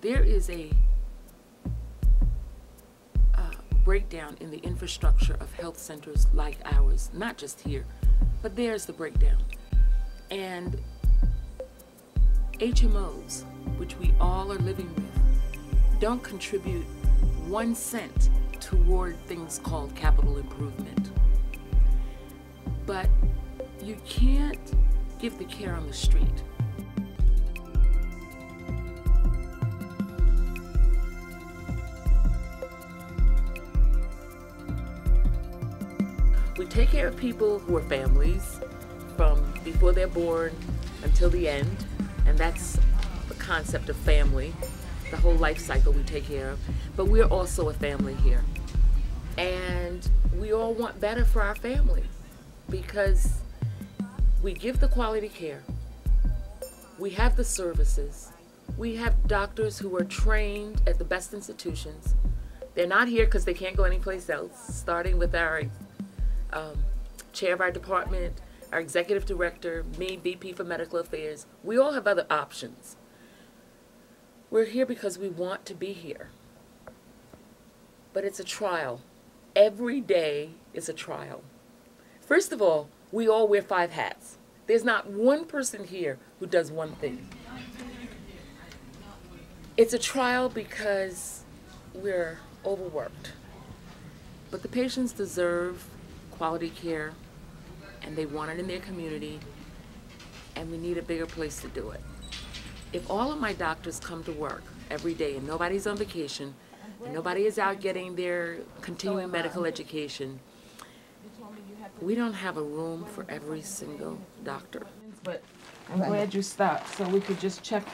There is a breakdown in the infrastructure of health centers like ours, not just here, but there's the breakdown. And HMOs, which we all are living with, don't contribute 1 cent toward things called capital improvement. But you can't give the care on the street. We take care of people who are families from before they're born until the end, and that's the concept of family. The whole life cycle we take care of. But we're also a family here. And we all want better for our family because we give the quality care. We have the services. We have doctors who are trained at the best institutions. They're not here because they can't go anyplace else, starting with our chair of our department, our executive director, me, VP for Medical Affairs. We all have other options. We're here because we want to be here. But it's a trial. Every day is a trial. First of all, we all wear 5 hats. There's not one person here who does one thing. It's a trial because we're overworked. But the patients deserve quality care, and they want it in their community, and we need a bigger place to do it. If all of my doctors come to work every day and nobody's on vacation, and nobody is out getting their continuing medical education, we don't have a room for every single doctor. But I'm glad you stopped, so we could just check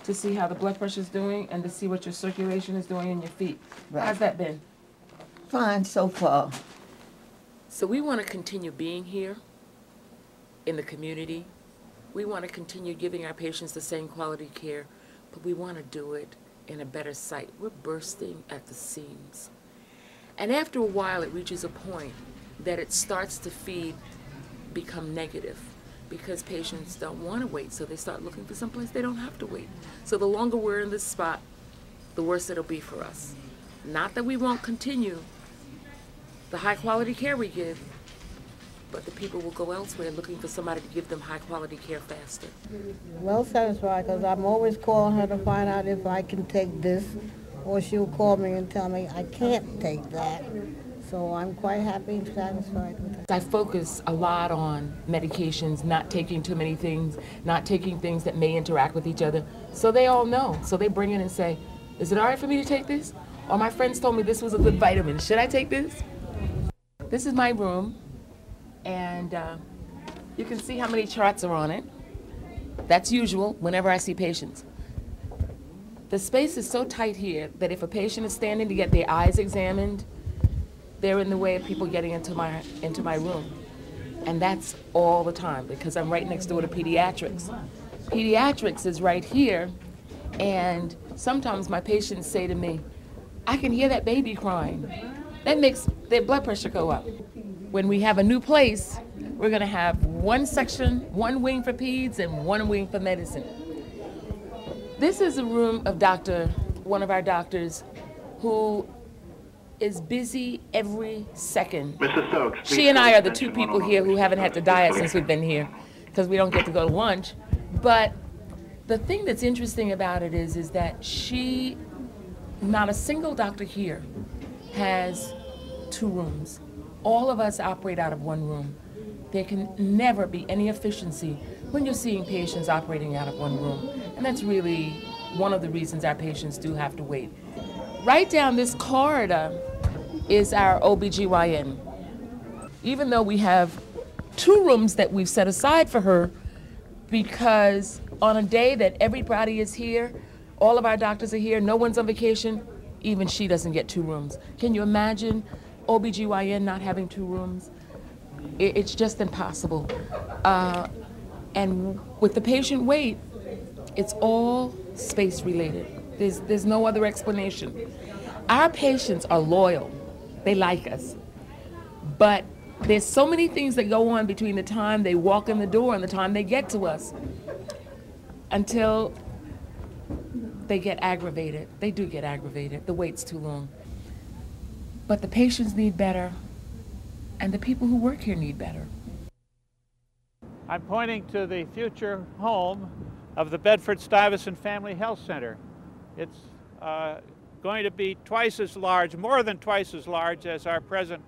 to see how the blood pressure is doing and to see what your circulation is doing in your feet. Right. How's that been? Fine so far. So we want to continue being here in the community. We want to continue giving our patients the same quality care, but we want to do it in a better site. We're bursting at the seams. And after a while, it reaches a point that it starts to become negative because patients don't want to wait, so they start looking for someplace they don't have to wait. So the longer we're in this spot, the worse it'll be for us. Not that we won't continue the high quality care we give, but the people will go elsewhere looking for somebody to give them high quality care faster. Well satisfied, because I'm always calling her to find out if I can take this, or she'll call me and tell me I can't take that. So I'm quite happy and satisfied with her. I focus a lot on medications, not taking too many things, not taking things that may interact with each other, so they all know. So they bring in and say, is it all right for me to take this? Or my friends told me this was a good vitamin. Should I take this? This is my room, and you can see how many charts are on it. That's usual whenever I see patients. The space is so tight here that if a patient is standing to get their eyes examined, they're in the way of people getting into my room. And that's all the time because I'm right next door to pediatrics. Pediatrics is right here, and sometimes my patients say to me, I can hear that baby crying. That makes their blood pressure go up. When we have a new place, we're gonna have one section, one wing for peds and one wing for medicine. This is a room of one of our doctors who is busy every second. Mrs. Stokes, she and I are the 2 people here who haven't had to diet since we've been here because we don't get to go to lunch. But the thing that's interesting about it is that not a single doctor here has 2 rooms. All of us operate out of 1 room. There can never be any efficiency when you're seeing patients operating out of 1 room. And that's really one of the reasons our patients do have to wait. Right down this corridor is our OBGYN. Even though we have 2 rooms that we've set aside for her, because on a day that everybody is here, all of our doctors are here, no one's on vacation, even she doesn't get 2 rooms. Can you imagine OBGYN not having 2 rooms? It's just impossible. And with the patient wait, it's all space related. There's no other explanation. Our patients are loyal. They like us. But there's so many things that go on between the time they walk in the door and the time they get to us until they get aggravated. They do get aggravated. The wait's too long. But the patients need better, and the people who work here need better. I'm pointing to the future home of the Bedford-Stuyvesant Family Health Center. It's going to be twice as large, more than twice as large as our present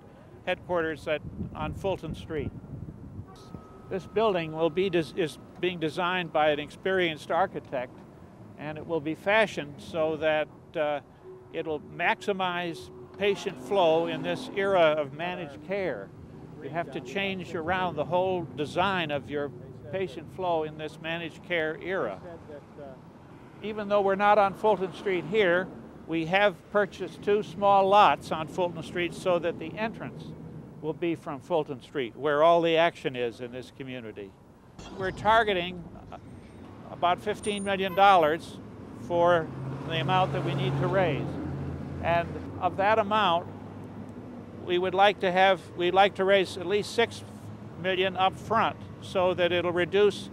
headquarters on Fulton Street. This building is being designed by an experienced architect, and it will be fashioned so that it'll maximize patient flow in this era of managed care. You have to change around the whole design of your patient flow in this managed care era. Even though we're not on Fulton Street here, we have purchased 2 small lots on Fulton Street so that the entrance will be from Fulton Street, where all the action is in this community. We're targeting about $15 million for the amount that we need to raise. And of that amount, we'd like to raise at least $6 million up front so that it'll reduce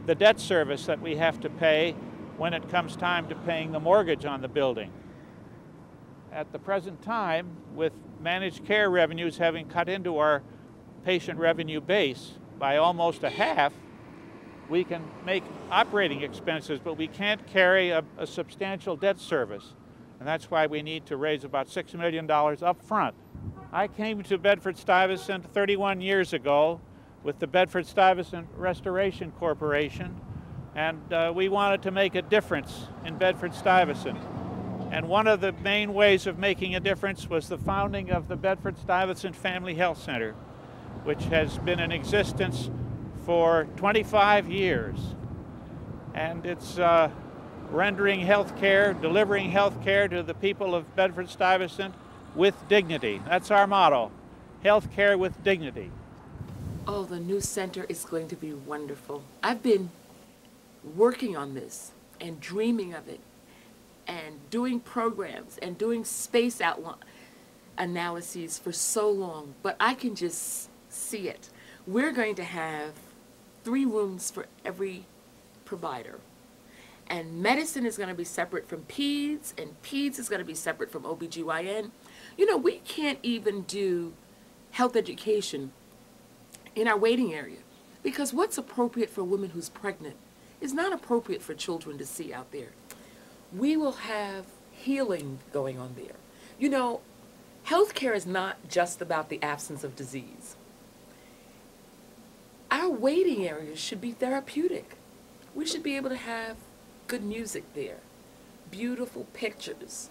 the debt service that we have to pay when it comes time to paying the mortgage on the building. At the present time, with managed care revenues having cut into our patient revenue base by almost a half, we can make operating expenses, but we can't carry a substantial debt service. And that's why we need to raise about $6 million up front. I came to Bedford-Stuyvesant 31 years ago with the Bedford-Stuyvesant Restoration Corporation, and we wanted to make a difference in Bedford-Stuyvesant. And one of the main ways of making a difference was the founding of the Bedford-Stuyvesant Family Health Center, which has been in existence for 25 years. And it's rendering health care, delivering health care to the people of Bedford-Stuyvesant with dignity. That's our motto, health care with dignity. Oh, the new center is going to be wonderful. I've been working on this and dreaming of it and doing programs and doing space analyses for so long, but I can just see it. We're going to have 3 rooms for every provider. And medicine is going to be separate from peds, and peds is going to be separate from OBGYN. You know, we can't even do health education in our waiting area because what's appropriate for a woman who's pregnant is not appropriate for children to see out there. We will have healing going on there. You know, healthcare is not just about the absence of disease. Our waiting areas should be therapeutic. We should be able to have good music there, beautiful pictures,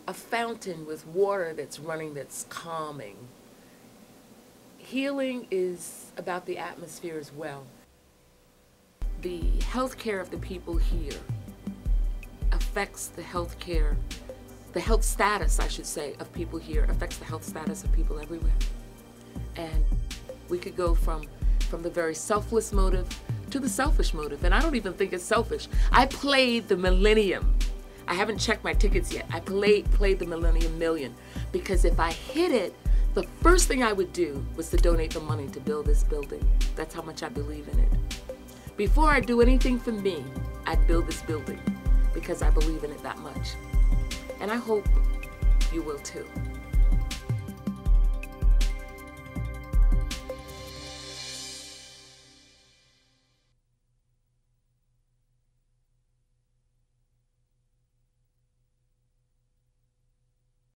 a fountain with water that's running that's calming. Healing is about the atmosphere as well. The health care of the people here affects the health status, I should say, of people here, affects the health status of people everywhere. And we could go from the very selfless motive to the selfish motive, and I don't even think it's selfish. I played the Millennium. I haven't checked my tickets yet. I played the Millennium Million because if I hit it, the first thing I would do was to donate the money to build this building. That's how much I believe in it. Before I do anything for me, I'd build this building because I believe in it that much. And I hope you will too.